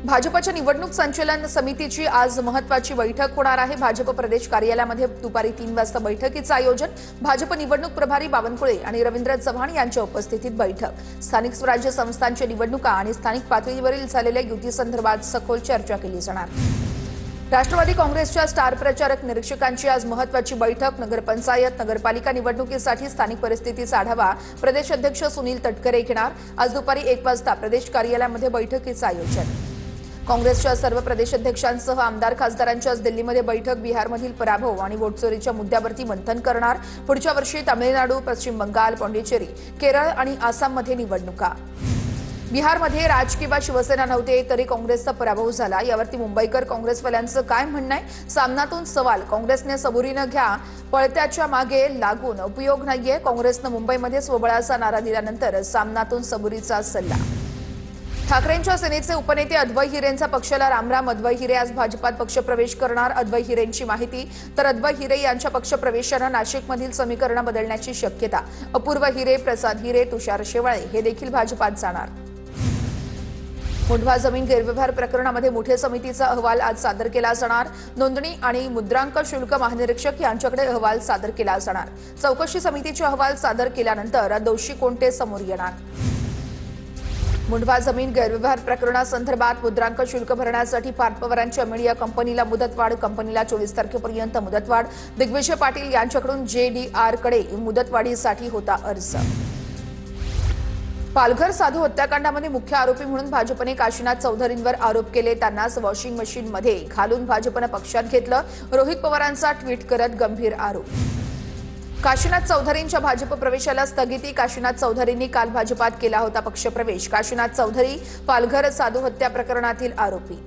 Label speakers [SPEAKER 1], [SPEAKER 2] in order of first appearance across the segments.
[SPEAKER 1] भाजपच्या निवडणूक संचालन समितीची आज महत्त्वाची बैठक होणार आहे। भाजप प्रदेश कार्यालयामध्ये दुपारी 3 वाजता बैठकीचं आयोजन। भाजप निवडणूक प्रभारी बावनकुळे आणि रवींद्र चव्हाण यांच्या उपस्थितीत बैठक। स्थानिक स्वराज्य संस्थांच्या निवडणुका आणि स्थानिक पातळीवरील झालेल्या युतीसंदर्भात सखोल चर्चा केली जाणार। राष्ट्रवादी काँग्रेसच्या स्टार प्रचारक निरीक्षकांची आज महत्त्वाची बैठक। नगरपंचायत नगरपालिका निवडणुकीसाठी स्थानिक परिस्थितीचा आढावा प्रदेश अध्यक्ष सुनील तटकरे घेणार। आज दुपारी 1 वाजता प्रदेश कार्यालयामध्ये बैठकीचं आयोजन। काँग्रेसच्या सर्व प्रदेशाध्यक्षांसह आमदार खासदारांची आज दिल्लीमध्ये बैठक। बिहारमधील पराभव आणि वोटचोरीच्या मुद्द्यावरती मंथन करणार। पुढच्या वर्षी तामिळनाडू, पश्चिम बंगाल, पाँडिचेरी, केरळ आणि आसाममध्ये निवडणुका। बिहारमध्ये राज किंवा शिवसेना नव्हते तरी काँग्रेसचा पराभव झाला। यावरती मुंबईकर काँग्रेसवाल्यांचं काय म्हणणं आहे? सामनातून सवाल। काँग्रेसने सबुरीनं घ्या, पळत्याच्या मागे लागून उपयोग नाहीये। काँग्रेसनं मुंबईमध्ये स्वबळाचा नारा दिल्यानंतर सामनातून सबुरीचा सल्ला। ठाकरेंच्या सेनेचे उपनेते अद्वै हिरेंचा पक्षाला रामराम। अद्वै हिरे आज भाजपात पक्षप्रवेश करणार। अद्वै हिरेंची माहिती तर अद्वै हिरे यांच्या पक्षप्रवेशानं नाशिकमधील समीकरण बदलण्याची शक्यता। अपूर्व हिरे, प्रसाद हिरे, तुषार शेवाळे हे देखील भाजपात जाणार। मुंढवा जमीन गैरव्यवहार प्रकरणामध्ये मुठे समितीचा अहवाल आज सादर केला जाणार। नोंदणी आणि मुद्रांक शुल्क महानिरीक्षक यांच्याकडे अहवाल सादर केला जाणार। चौकशी समितीचे अहवाल सादर केल्यानंतर दोषी कोणते समोर येणार। मुंढवा जमीन गैरव्यवहार प्रकरणासंदर्भात मुद्रांक शुल्क भरण्यासाठी पार्थ पवारांच्या मीडिया कंपनीला मुदतवाढ। कंपनीला 24 तारखेपर्यंत मुदतवाढ। दिग्विजय पाटील यांच्याकडून JDR कडे मुदतवाढीसाठी होता अर्ज। पालघर साधू हत्याकांडामध्ये मुख्य आरोपी म्हणून भाजपने काशीनाथ चौधरींवर आरोप केले। त्यांनाच वॉशिंग मशीनमध्ये घालून भाजपने पक्षात घेतलं। रोहित पवारांचा ट्विट करत गंभीर आरोप। काशीनाथ चौधरींच्या भाजप प्रवेशाला स्थगिती। काशीनाथ चौधरींनी काल भाजपात केला होता पक्षप्रवेश। काशीनाथ चौधरी पालघर साधू हत्या प्रकरणातील आरोपी।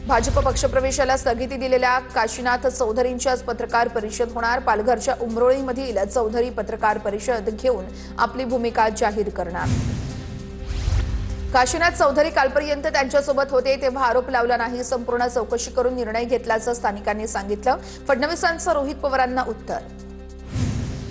[SPEAKER 1] भाजप पक्षप्रवेशाला स्थगिती दिलेल्या काशीनाथ चौधरींची आज पत्रकार परिषद होणार। पालघरच्या उमरोळीमधील चौधरी पत्रकार परिषद घेऊन आपली भूमिका जाहीर करणार। काशीनाथ चौधरी कालपर्यंत त्यांच्यासोबत होते तेव्हा आरोप लावला नाही। संपूर्ण चौकशी करून निर्णय घेतल्याचं स्थानिकांनी सांगितलं। फडणवीसांचं रोहित पवारांना उत्तर।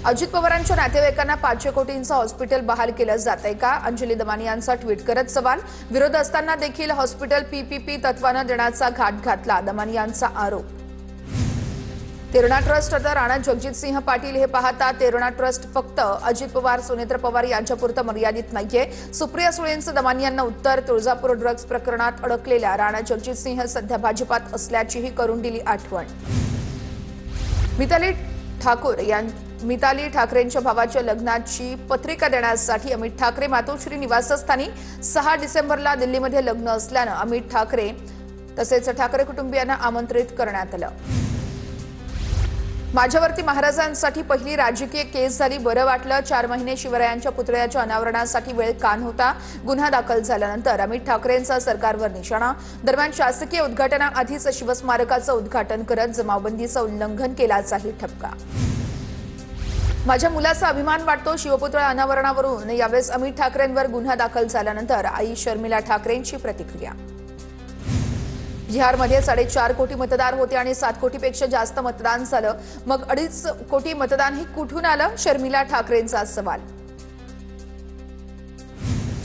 [SPEAKER 1] अजित पवारांच्या नातेवाईकांना 500 कोटींचं हॉस्पिटल बहाल केलं जातंय का? अंजली दमानी यांचा ट्विट करत सवाल। विरोध असताना देखील हॉस्पिटल PPP तत्वानं देण्याचा घाट घातला, दमानी यांचा आरोप। तेरणा ट्रस्ट आता राणा जगजितसिंह पाटील हे पाहतात। तेरणा ट्रस्ट फक्त अजित पवार, सुनेत्र पवार यांच्यापुरतं मर्यादित नाहीये। सुप्रिया सुळेंचं दमानी यांना उत्तर। तुळजापूर ड्रग्ज प्रकरणात अडकलेल्या राणा जगजितसिंह सध्या भाजपात असल्याचीही करून दिली आठवण। मिताली ठाकरेंच्या भावाच्या लग्नाची पत्रिका देण्यासाठी अमित ठाकरे मातोश्री निवासस्थानी 6 डिसेंबरला दिल्लीमध्ये लग्न असल्यानं अमित ठाकरे तसेच ठाकरे कुटुंबियांना आमंत्रित करण्यात आलं। माझ्यावरती महाराजांसाठी पहिली राजकीय केस झाली, बरं वाटलं। 4 महिने शिवरायांच्या पुतळ्याच्या अनावरणासाठी वेळ कान होता। गुन्हा दाखल झाल्यानंतर अमित ठाकरेंचा सरकारवर निशाणा। दरम्यान शासकीय उद्घाटनाआधीच शिवस्मारकाचं उद्घाटन करत जमावबंदीचं उल्लंघन केल्याचाही ठपका। माझ्या मुलाचा अभिमान वाटतो। शिवपुतळा अनावरणावरून यावेळेस अमित ठाकरेंवर गुन्हा दाखल झाल्यानंतर आई शर्मिला ठाकरेंची प्रतिक्रिया। बिहारमध्ये 4.5 कोटी मतदार होते आणि 7 कोटीपेक्षा जास्त मतदान झालं, मग 2.5 कोटी मतदान हे कुठून आलं? शर्मिला ठाकरेंचा सवाल।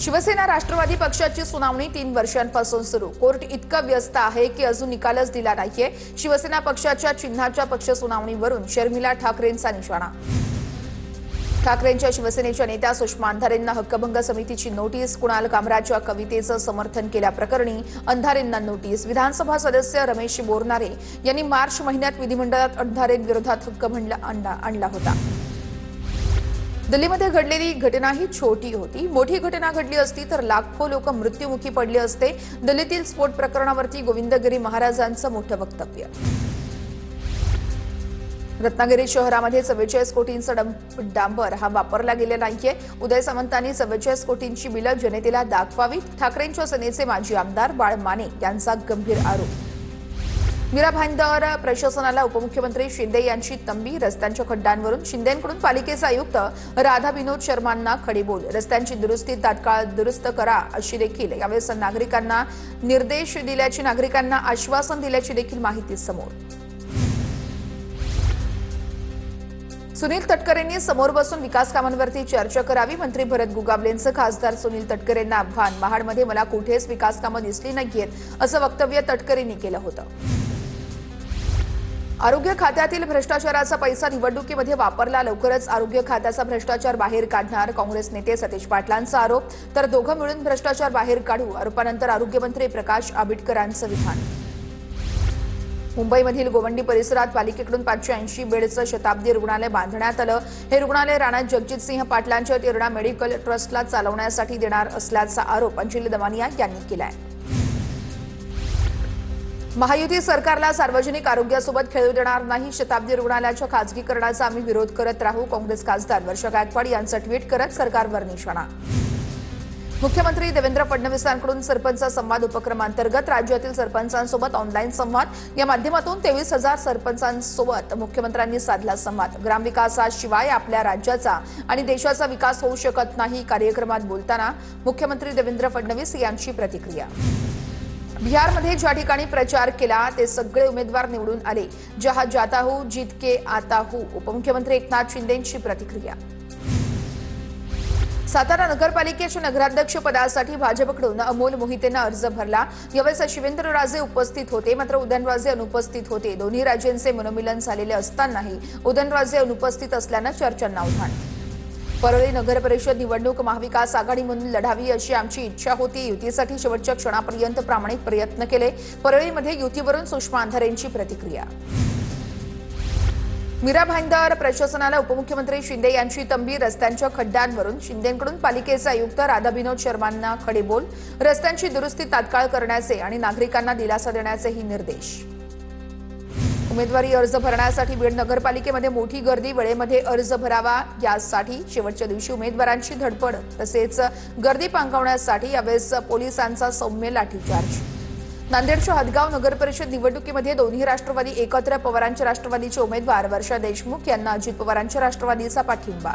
[SPEAKER 1] शिवसेना राष्ट्रवादी पक्षाची सुनावणी 3 वर्षांपासून सुरू। कोर्ट इतकं व्यस्त आहे की अजून निकालच दिला नाहीये। शिवसेना पक्षाच्या चिन्हाच्या पक्ष सुनावणीवरून शर्मिला ठाकरेंचा निशाणा। ठाकरेंच्या शिवसेनेच्या नेत्या सुषमा अंधारेंना हक्कभंग समितीची नोटीस। कुणाल कामराच्या कवितेचं समर्थन केल्याप्रकरणी अंधारेंना नोटीस। विधानसभा सदस्य रमेश बोरनारे यांनी मार्च महिन्यात विधिमंडळात अंधारेंविरोधात हक्कभंग आणला होता। दिल्लीमध्ये घडलेली घटना ही छोटी होती। मोठी घटना घडली असती तर लाखो लोक मृत्युमुखी पडले असते। दिल्लीतील स्फोट प्रकरणावरती गोविंदगिरी महाराजांचं मोठं वक्तव्य। रत्नागिरी शहरामध्ये 44 कोटींचा डांबर हा वापरला गेला नाहीये। उदय सामंतांनी 44 कोटींची बिलं जनतेला दाखवावीत। ठाकरेंच्या सेनेचे माजी आमदार बाळ माने यांचा गंभीर आरोप। मीरा भाईंदर प्रशासनाला उपमुख्यमंत्री शिंदे यांची तंबी। रस्त्यांच्या खड्ड्यांवरून शिंदेंकडून पालिकेचे आयुक्त राधा विनोद शर्मांना खडेबोल। रस्त्यांची दुरुस्ती तात्काळ दुरुस्त करा अशी देखील यावेळेस नागरिकांना निर्देश दिल्याची नागरिकांना आश्वासन दिल्याची देखील माहिती समोर। सुनील तटकरेंनी समोर बसून विकास कामांवरती चर्चा करावी. मंत्री भरत गुगावलेंचं खासदार सुनील तटकरेंना आव्हान. महाडमध्ये मला कुठेच विकास कामं दिसली नाहीयेत असं वक्तव्य तटकरेंनी केलं होतं. आरोग्य खात्यातील भ्रष्टाचाराचा पैसा निवडणुकीमध्ये वापरला. लवकरच आरोग्य खात्याचा भ्रष्टाचार बाहेर काढणार. काँग्रेस नेते सतीश पाटलांचा आरोप. तर दोघं मिळून भ्रष्टाचार बाहेर काढू. आरोपानंतर आरोग्यमंत्री प्रकाश आंबेडकरांचं विधान. मुंबईमधील गोवंडी परिसरात पालिकेकडून 580 बेडचं शताब्दी रुग्णालय बांधण्यात आलं. हे रुग्णालय राणा जगजितसिंह पाटलांच्या तिरणा मेडिकल ट्रस्टला चालवण्यासाठी देणार असल्याचा आरोप अंजली दमानिया यांनी केलाय. महायुती सरकारला सार्वजनिक आरोग्यासोबत खेळू देणार नाही. शताब्दी रुग्णालयाच्या खासगीकरणाचा आम्ही विरोध करत राहू. काँग्रेस खासदार वर्षा गायकवाड यांचं ट्विट करत सरकारवर निशाणा. मुख्यमंत्री देवेंद्र फडणवीसांकडून सरपंच संवाद उपक्रमांतर्गत राज्यातील सरपंचांसोबत ऑनलाईन संवाद या माध्यमातून 23,000 सरपंचांसोबत मुख्यमंत्र्यांनी साधला संवाद. ग्रामविकासाशिवाय आपल्या राज्याचा आणि देशाचा विकास होऊ शकत नाही. कार्यक्रमात बोलताना मुख्यमंत्री देवेंद्र फडणवीस यांची प्रतिक्रिया. बिहारमध्ये ज्या ठिकाणी प्रचार केला ते सगळे उमेदवार निवडून आले. जहां जाता हूं जीत के आता हूं. उपमुख्यमंत्री एकनाथ शिंदेंची प्रतिक्रिया. सातारा नगरपालिकेच्या नगराध्यक्ष पदासाठी भाजपकडून अमोल मोहितेनं अर्ज भरला. यावेळेस शिवेंद्रराजे उपस्थित होते, मात्र उदयनराजे अनुपस्थित होते. दोन्ही राज्यांचे मनोमिलन झालेले असतानाही उदयनराजे अनुपस्थित असल्यानं चर्चांना उधाण. परळी नगर परिषद निवडणूक महाविकास आघाडी म्हणून लढावी अशी आमची इच्छा होती. युतीसाठी शेवटच्या क्षणापर्यंत प्रामाणिक प्रयत्न केले. परळीमध्ये युतीवरून सुषमा अंधारेंची प्रतिक्रिया. मीरा भाईंदर प्रशासनाला उपमुख्यमंत्री शिंदे यांची तंबी. रस्त्यांच्या खड्ड्यांवरून शिंदेंकडून पालिकेचे आयुक्त राधाविनोद शर्मांना खडेबोल. रस्त्यांची दुरुस्ती तात्काळ करण्याचे आणि नागरिकांना दिलासा देण्याचेही निर्देश. उमेदवारी अर्ज भरण्यासाठी बीड नगरपालिकेमध्ये मोठी गर्दी. वेळेमध्ये अर्ज भरावा यासाठी शेवटच्या दिवशी उमेदवारांची धडपड. तसेच गर्दी पांगवण्यासाठी यावेळेस पोलिसांचा सौम्य लाठीचार्ज. नांदेडच्या हदगाव नगरपरिषद निवडणुकीमध्ये दोन्ही राष्ट्रवादी एकत्र. पवारांच्या राष्ट्रवादीचे उमेदवार वर्षा देशमुख यांना अजित पवारांच्या राष्ट्रवादीचा पाठिंबा.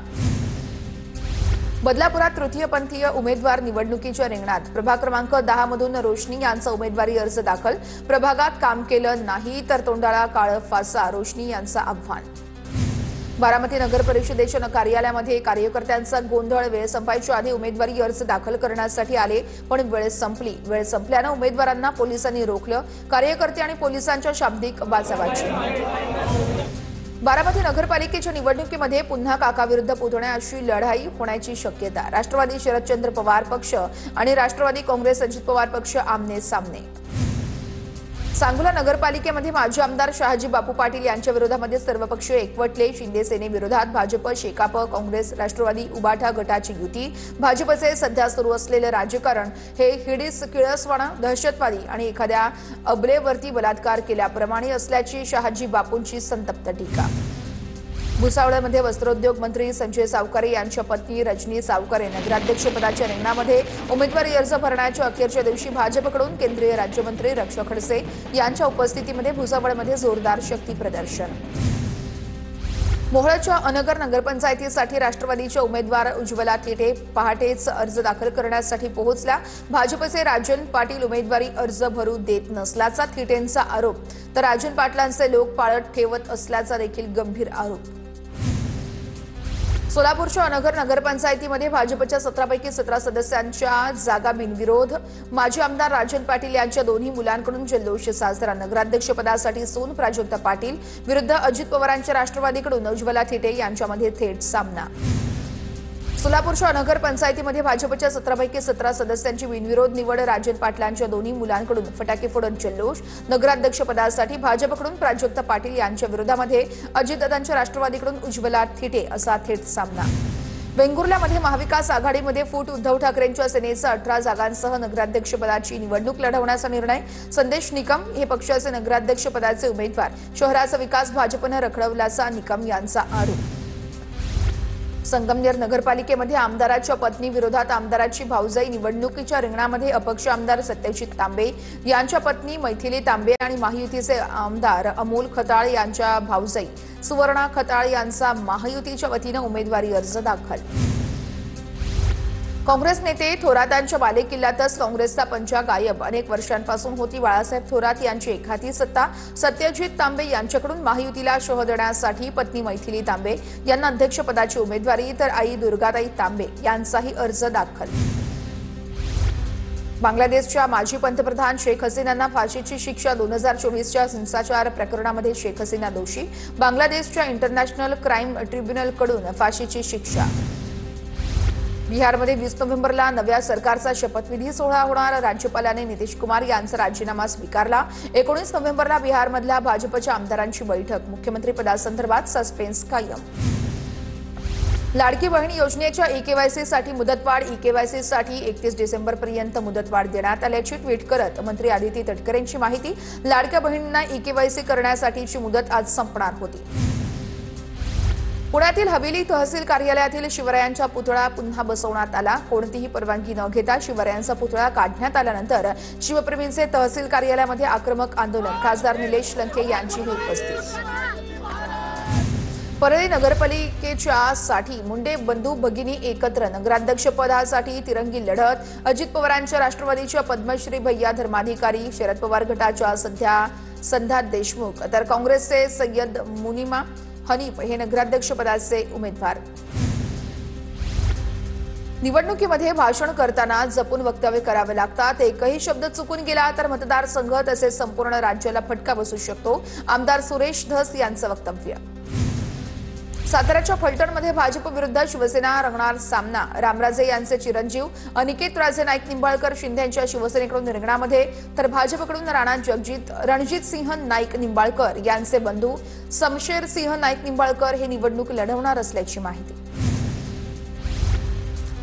[SPEAKER 1] बदलापुरात तृतीयपंथीय उमेदवार निवडणुकीच्या रिंगणात. प्रभाग क्रमांक 10 मधून रोशनी यांचा उमेदवारी अर्ज दाखल. प्रभागात काम केलं नाही तर तोंडाला काळं फासा. रोशनी यांचं आव्हान. बारामती नगर परिषदेच्या कार्यालयामध्ये कार्यकर्त्यांचा गोंधळ. वेळ संपायच्या आधी उमेदवारी अर्ज दाखल करण्यासाठी आले, पण वेळ संपली. वेळ संपल्यानं उमेदवारांना पोलिसांनी रोखलं. कार्यकर्ते आणि पोलिसांच्या शाब्दिक बाचाबाची. बारामती नगरपालिकेच्या निवडणुकीमध्ये पुन्हा काकाविरुद्ध पुतण्या अशी लढाई होण्याची शक्यता. राष्ट्रवादी शरदचंद्र पवार पक्ष आणि राष्ट्रवादी काँग्रेस अजित पवार पक्ष आमने सामने. सांगोला नगरपालिकेमध्ये माजी आमदार शहाजी बापू पाटील यांच्या विरोधामध्ये सर्वपक्ष एकवटले. शिंदे सेनेविरोधात भाजप, शेकाप, काँग्रेस, राष्ट्रवादी, उबाठा गटाची युती. भाजपचे सध्या सुरू असलेले राजकारण हे हिडीस किळसवाणा, दहशतवादी आणि एखाद्या अबलेवरती बलात्कार केल्याप्रमाणे असल्याची शहाजी बापूंची संतप्त टीका. भुसावळमध्ये वस्त्रोद्योग मंत्री संजय सावकारे यांच्या पत्नी रजनी सावकारे नगराध्यक्षपदाच्या रिंगणामध्ये. उमेदवारी अर्ज भरण्याच्या अखेरच्या दिवशी भाजपकडून केंद्रीय राज्यमंत्री रक्षा खडसे यांच्या उपस्थितीमध्ये भुसावळमध्ये जोरदार शक्ती प्रदर्शन. मोहोळच्या अनगर नगरपंचायतीसाठी राष्ट्रवादीच्या उमेदवार उज्ज्वला थिटे पहाटेच अर्ज दाखल करण्यासाठी पोहोचल्या. भाजपचे राजन पाटील उमेदवारी अर्ज भरू देत नसल्याचा थिटेंचा आरोप. तर राजन पाटलांचे लोक पाळत ठेवत असल्याचा देखील गंभीर आरोप. सोलापूरच्या अनगर नगरपंचायतीमध्ये भाजपच्या 17 पैकी 17 सदस्यांच्या जागा बिनविरोध. माजी आमदार राजन पाटील यांच्या दोन्ही मुलांकडून जल्लोष साजरा. नगराध्यक्षपदासाठी सून प्राजक्ता पाटील विरुद्ध अजित पवारांच्या राष्ट्रवादीकडून उज्ज्वला थिटे यांच्यामध्ये थेट सामना. सोलापूरच्या नगर पंचायतीमध्ये भाजपच्या 17 पैकी 17 सदस्यांची बिनविरोध निवड. राजन पाटलांच्या दोन्ही मुलांकडून फटाके फोडून जल्लोष. नगराध्यक्षपदासाठी भाजपकडून प्राजक्ता पाटील यांच्या विरोधामध्ये अजितदादांच्या राष्ट्रवादीकडून उज्ज्वला थिटे असा थेट सामना. वेंगुर्ल्यामध्ये महाविकास आघाडीमध्ये फूट. उद्धव ठाकरेंच्या सेनेचा 18 जागांसह नगराध्यक्षपदाची निवडणूक लढवण्याचा निर्णय. संदेश निकम हे पक्षाचे नगराध्यक्षपदाचे उमेदवार. शहराचा विकास भाजपनं रखडवल्याचा निकम यांचा आरोप. संगमनेर नगरपालिकेमध्ये आमदाराच्या पत्नी विरोधात आमदाराची भाऊजाई. निवडणुकीच्या रिंगणामध्ये अपक्ष आमदार सत्यजित तांबे यांच्या पत्नी मैथिली तांबे आणि महायुतीचे आमदार अमोल खताळ यांच्या भाऊजाई सुवर्णा खताळ यांचा महायुतीच्या वतीनं उमेदवारी अर्ज दाखल. काँग्रेस नेते थोरातांच्या बालेकिल्ल्यातच काँग्रेसचा पंजा गायब। अनेक वर्षांपासून होती बाळासाहेब थोरात यांची एखादी सत्ता। सत्यजित तांबे यांच्याकडून महायुतीला शह देण्यासाठी पत्नी मैथिली तांबे यांना अध्यक्षपदाची उमेदवारी, तर आई दुर्गाताई तांबे यांचाही अर्ज दाखल। बांगलादेशच्या माजी पंतप्रधान शेख हसीनांना फाशीची शिक्षा। 2024च्या हिंसाचार प्रकरणामध्ये शेख हसीना दोषी। बांगलादेशच्या इंटरनॅशनल क्राईम ट्रिब्युनलकडून फाशीची शिक्षा। बिहारमध्ये 20 नोव्हेंबरला नव्या सरकारचा शपथविधी सोहळा होणार। राज्यपालांनी नितीश कुमार यांचा राजीनामा स्वीकारला। 19 नोव्हेंबरला बिहारमधल्या भाजपच्या आमदारांची बैठक। मुख्यमंत्री पदासंदर्भात सस्पेन्स कायम। लाडकी बहीण योजनेच्या ई-केवायसीसाठी मुदतवाढ। ई-केवायसीसाठी 31 डिसेंबरपर्यंत मुदतवाढ देण्यात आल्याची ट्विट करत मंत्री आदिती तटकरे यांची माहिती। लाडक्या बहिणींना ई-केवायसी करण्यासाठीची मुदत आज संपणार होती। पुण्यातील हवेली तहसील कार्यालयातील शिवरायांचा पुतळा पुन्हा बसवण्यात आला। कोणतीही परवानगी न घेता शिवरायांचा पुतळा काढण्यात आल्यानंतर शिवप्रेमींचे तहसील कार्यालयामध्ये आक्रमक आंदोलन। खासदार निलेश लंके यांचीही उपस्थिती। परळी नगरपालिकेच्या साठी मुंडे बंधू भगिनी एकत्र। नगराध्यक्षपदासाठी तिरंगी लढत। अजित पवारांच्या राष्ट्रवादीच्या पद्मश्री भैया धर्माधिकारी, शरद पवार गटाच्या सध्या संध्यात देशमुख, तर काँग्रेसचे सय्यद मुनिमा हनीफ हे नगराध्यक्षपदाचे उमेदवार। निवडणुकीमध्ये भाषण करताना जपून वक्तव्य करावे लागतात। एकही शब्द चुकून गेला तर मतदारसंघ तसेच संपूर्ण राज्याला फटका बसू शकतो। आमदार सुरेश धस यांचं वक्तव्य। साताऱ्याच्या फलटणमध्ये भाजप विरुद्ध शिवसेना रंगणार सामना। रामराजे यांचे चिरंजीव अनिकेत राजे नाईक निंबाळकर शिंदेच्या शिवसेनेकडून रिंगणामध्ये, तर भाजपकडून रणजित सिंह नाईक निंबाळकर यांचे बंधू समशेर सिंह नाईक निंबाळकर हे निवडणूक लढवणार असल्याची माहिती।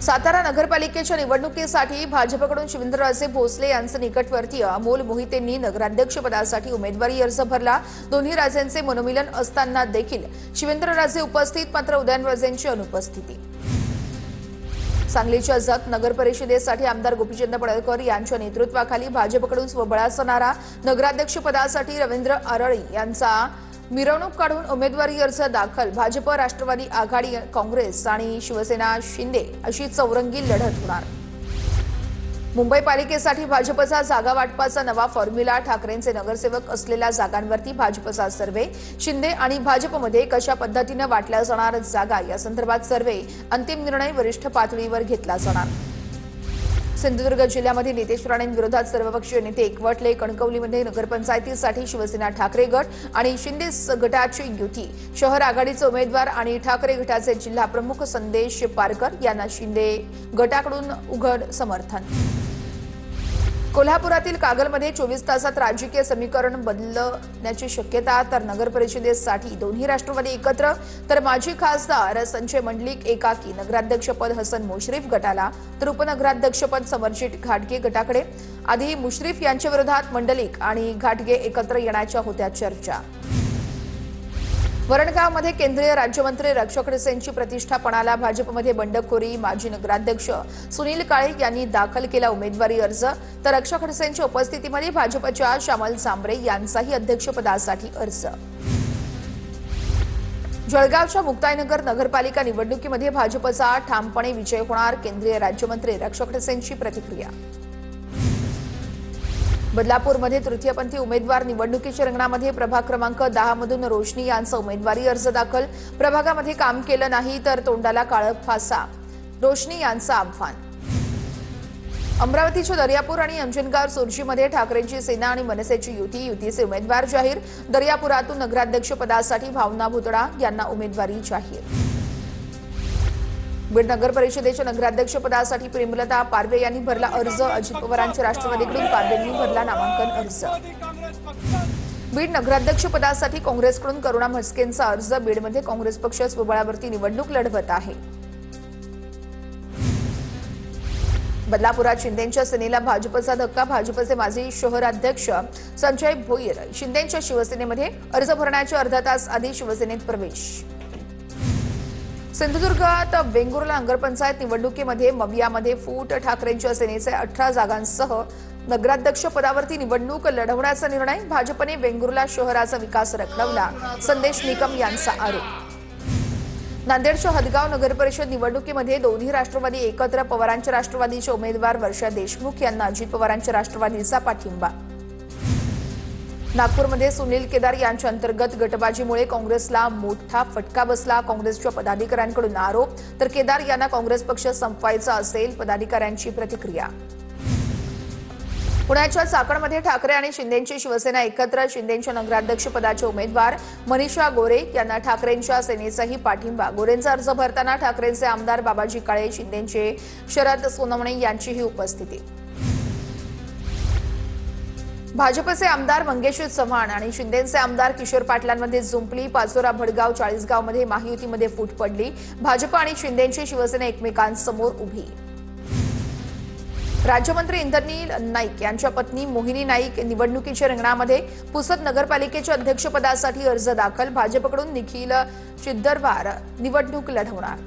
[SPEAKER 1] सातारा नगरपालिकेच्या निवडणुकीसाठी भाजपकडून शिवेंद्रराजे भोसले यांचे निकटवर्तीय अमोल मोहितेंनी नगराध्यक्षपदासाठी उमेदवारी अर्ज भरला। दोन्ही राजेंचे मनोमिलन असताना देखील शिवेंद्रराजे उपस्थित, मात्र उदयनराजेंची अनुपस्थिती। सांगलीच्या जत नगर परिषदेसाठी आमदार गोपीचंद पडळकर यांच्या नेतृत्वाखाली भाजपकडून स्वबळाचा नारा। नगराध्यक्षपदासाठी रवींद्र आरळी यांचा मिरवणूक काढून उमेदवारी अर्ज दाखल। भाजप, राष्ट्रवादी आघाडी, काँग्रेस आणि शिवसेना शिंदे अशी चौरंगी लढत होणार। मुंबई पालिकेसाठी भाजपचा जागा वाटपाचा नवा फॉर्म्युला। ठाकरेंचे नगरसेवक असलेल्या जागांवरती भाजपचा सर्व्हे। शिंदे आणि भाजपमध्ये कशा पद्धतीने वाटल्या जाणार जागा या संदर्भात सर्व्हे। अंतिम निर्णय वरिष्ठ पातळीवर घेतला जाणार। सिंधुदुर्ग जिल्ह्यामध्ये नितेश राणेंविरोधात सर्वपक्षीय नेते एकवटले। कणकवलीमध्ये नगरपंचायतीसाठी शिवसेना ठाकरे गट आणि शिंदे गटाची युती। शहर आघाडीचे उमेदवार आणि ठाकरे गटाचे जिल्हा प्रमुख संदेश पारकर यांना शिंदे गटाकडून उघड समर्थन। कोल्हापुरातील कागलमध्ये 24 तासात राजकीय समीकरण बदलण्याची शक्यता, तर नगर परिषदेसाठी दोन्ही राष्ट्रवादी एकत्र, तर माजी खासदार संजय मंडलिक एकाकी। नगराध्यक्षपद हसन मुश्रीफ गटाला, तर उपनगराध्यक्षपद समरजित घाटगे गटाकडे। आधी मुश्रीफ यांच्या विरोधात मंडलिक आणि घाटगे एकत्र येण्याच्या होत्या चर्चा। वरणगावमध्ये केंद्रीय राज्यमंत्री रक्षा खडसेंची प्रतिष्ठा पणाला। भाजपमध्ये बंडखोरी। माजी नगराध्यक्ष सुनील काळे यांनी दाखल केला उमेदवारी अर्ज, तर रक्षा खडसेंच्या उपस्थितीमध्ये भाजपच्या श्यामल सांबरे यांचाही अध्यक्षपदासाठी अर्ज। जळगावच्या मुक्ताईनगर नगरपालिका निवडणुकीमध्ये भाजपचा ठामपणे विजय होणार। केंद्रीय राज्यमंत्री रक्षा खडसेंची प्रतिक्रिया। बदलापूरमध्ये तृतीयपंथी उमेदवार निवडणुकीच्या रिंगणामध्ये। प्रभाग क्रमांक 10 मधून रोशनी यांचा उमेदवारी अर्ज दाखल। प्रभागामध्ये काम केलं नाही तर तोंडाला काळं फासा, रोशनी यांचं आव्हान। अमरावतीच्या दर्यापूर आणि अंजनगाव सुर्जीमध्ये ठाकरेंची सेना आणि मनसेची युती। युतीचे उमेदवार जाहीर। दर्यापुरातून नगराध्यक्षपदासाठी भावना भुतडा यांना उमेदवारी जाहीर। बीड नगर परिषदेच्या नगराध्यक्षपदासाठी प्रेमलता पारवे यांनी भरला अर्ज। अजित पवारांच्या राष्ट्रवादीकडून पारवेंनी भरला नामांकन अर्ज। बीड नगराध्यक्षपदासाठी काँग्रेसकडून करुणा म्हस्केंचा अर्ज। बीडमध्ये काँग्रेस पक्ष स्वबळावरती निवडणूक लढवत आहे। बदलापुरात शिंदेच्या सेनेला भाजपचा धक्का। भाजपचे माजी शहराध्यक्ष संजय भोईर शिंदेच्या शिवसेनेमध्ये अर्ज भरण्याच्या अर्धा तास आधी शिवसेनेत प्रवेश। सिंधुदुर्गात वेंगुर्ला नगरपंचायत निवडणुकीमध्ये मवियामध्ये फूट। ठाकरेंच्या सेनेचे 18 जागांसह नगराध्यक्ष पदावरती निवडणूक लढवण्याचा निर्णय। भाजपने वेंगुर्ला शहराचा विकास रखडवला। संदेश निकम यांचा आरोप। नांदेडच्या हदगाव नगर परिषद निवडणुकीमध्ये दोन्ही राष्ट्रवादी एकत्र पवारांच्या राष्ट्रवादीचे उमेदवार वर्षा देशमुख यांना अजित पवारांच्या राष्ट्रवादीचा पाठिंबा। नागपूरमध्ये सुनील केदार यांच्या अंतर्गत गटबाजीमुळे काँग्रेसला मोठा फटका बसला। काँग्रेसच्या पदाधिकाऱ्यांकडून आरोप, तर केदार यांना काँग्रेस पक्ष संपवायचा असेल, पदाधिकाऱ्यांची प्रतिक्रिया। पुण्याच्या चाकणमध्ये ठाकरे आणि शिंदेची शिवसेना एकत्र। शिंदेच्या नगराध्यक्षपदाचे उमेदवार मनीषा गोरे यांना ठाकरेंच्या सेनेचाही पाठिंबा। गोरेंचा अर्ज भरताना ठाकरेंचे आमदार बाबाजी काळे, शिंदेचे शरद सोनवणे यांचीही उपस्थिती। भाजपचे आमदार मंगेश चव्हाण आणि शिंदेचे आमदार किशोर पाटलांमध्ये जुंपली। पाचोरा, भडगाव, चाळीसगावमध्ये महायुतीमध्ये फूट पडली। भाजप आणि शिंदेची शिवसेना एकमेकांसमोर उभी। राज्यमंत्री इंद्रनील नाईक यांच्या पत्नी मोहिनी नाईक निवडणुकीच्या रिंगणामध्ये। पुसद नगरपालिकेच्या अध्यक्षपदासाठी अर्ज दाखल। भाजपकडून निखिल चिद्दरवार निवडणूक लढवणार।